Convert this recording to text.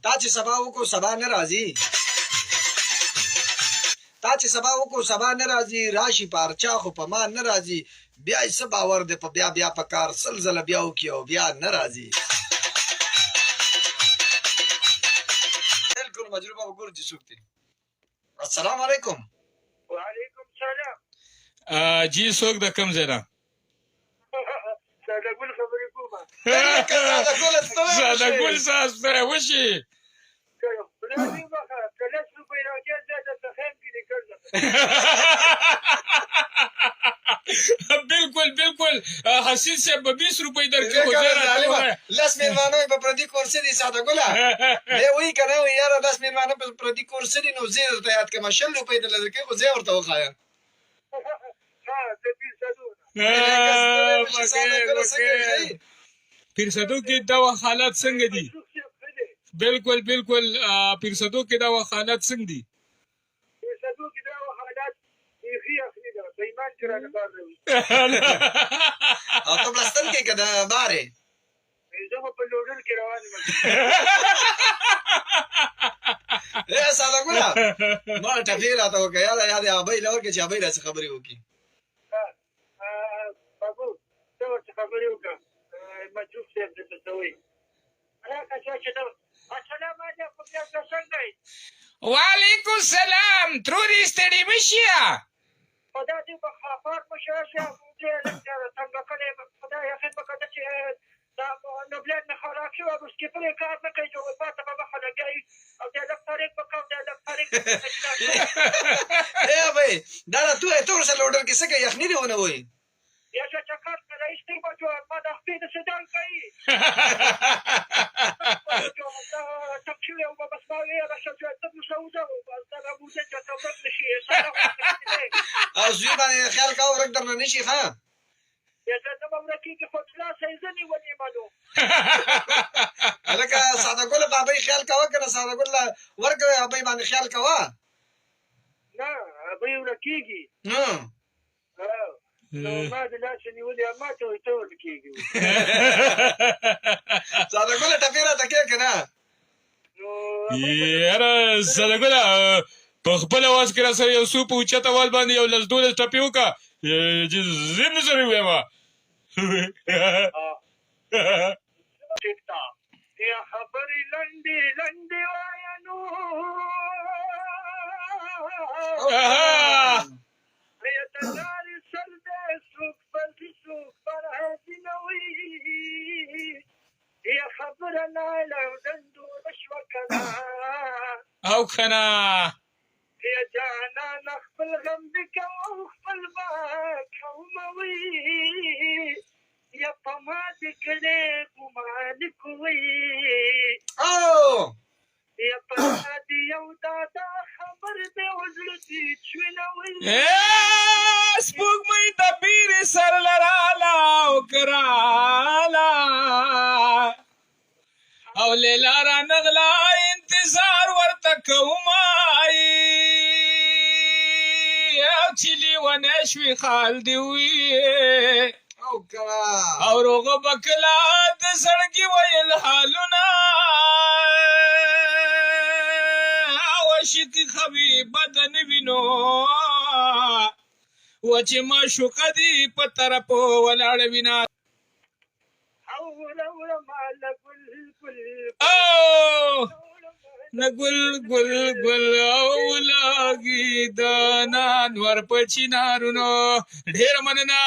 تا چې سبا وکړو سبا نه راځي، تا چې سبا وکړو سبا نه راځي، راشي پارچا خو په ما نه راځي، بیا یې څه باور دی په بیا بیا په کار سل ځله بیا وکړي او بیا نه راځي. بالکل مجربه وګورو چې څوک دی. السلام علیکم. وعلیکم سلام. جی څوک د کوم ځای نه؟ ساده ګل خبرې کومه. ساده ګل صاحب سره وشي بالکل بالکل حسین صاحب 20 روپۍ درکې خو زه راته لس میلمانه په پردي کورس دي ساده ګله دی وایي که نه وایي یاره لس میلمانه په پردي کورس دي نو زه درته یاد کړم 100 روپۍ درله درکې خو زه ورته وښایم. پیرسدو کې دا حالات څنګه دي؟ بالکل بالکل پیرسدو کې دا حالات څنګه دي؟ پیرسدو کې دا حالات بیخي اخلي ده بېمان چې رانه بار روي او ته بلستان کې که د بارې زه خو په لوډر کې روان یم. ساده ګله ما ټپې راته وکړه یاده یا د ابۍ له ورکړې چې ابۍ راسې خبرې وکړي. بابو ته ورته خبرې وکړه مجروب صاحب درته څه وایي. السلام علیکم ډاکټر څنګه یې؟ وعلیکم السلام ترورې ستړي مه شیه خدا دې په خافاک مه شه څنګه کلی خدای یقین وکړه چې دا نوبلاد مې خوراک شوی اوس کې پرې کار نه کوي چې پاته په مخه لګوي او د لږ تاریخ په کوم د لږ تاریخ ابۍ دا ته ورسره لوډر کې څه کوي یخني دې ونه وایي یا چې چکر سره ایستې بچو ما د خپې د سدان کوي تک شوی او بس ما ویله شه چې ته نو سوده او دا بوزه چې ته ورک نشي او زوی باندې خیال کوه ورک درنه نه شي ښه یا زه ته به ورکېږي خو خلاصه یې زه نیولې منو هلکه ساده ګله په ابۍ خیال کوه که نه ساده ګله ورکړه ابۍ باندې خیال کوه نه ابۍ ورکېږي نو ما د لاسه نیولې ما ته وایي ته ورکېږي ساده ګله ټپې راته کې که نه یاره ساده ګله په خپل اواز کې را سره یو څو په اوچت اواز باندې یو 10-12 ټپې وکړه چې زه نه سره ووایم ټیک ده یا خبرې لنډې لنډې وایه نو یا د لارې سر دی څوک فرضي څوک فرهادي نه وي یا خبره ناله ډنډوره شوه که نه او که نه یا جانانه خپل غم دې کوه او خپل به کوموي یا په ما دې کړې ګمان کوئ یا په ما دې یو دادا خبر دې او زړه دې چوینوي سپوږمۍ د پیرې سر لراله او کراله او لیلا را نغله انتظار ورته کومه او چې لیونی شوې خال دې وي او روغه به کله د زړګي ویل حالونه او عشقي خبیبه د نه وینو و چې معشوقه دې په طرف ولاړه وینه نه ګل ګل ګل او لاګي د نانور په چینارونو ډېره مننه